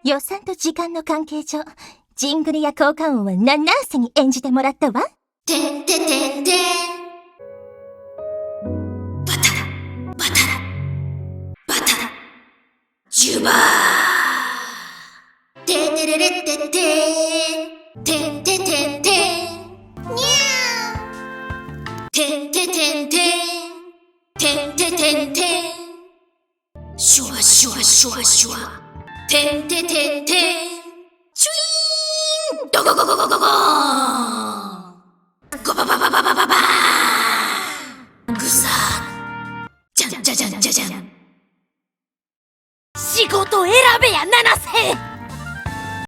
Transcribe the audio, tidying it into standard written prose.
予算と時間の関係上、ジングルや効果音はナナーセに演じてもらったわ。てんててんてん。バタラ、バタラ、バタラ、ジュバー。ててれれっててん。てんててんてん。にゃー。てんててんてん。てんててんてん。シュワシュワシュワシュワ。てんててんてん。シュイーン。ドゴゴゴゴゴゴーン。ゴバババババババーン。グサー。じゃんじゃじゃんじゃじゃん。仕事選べや七瀬。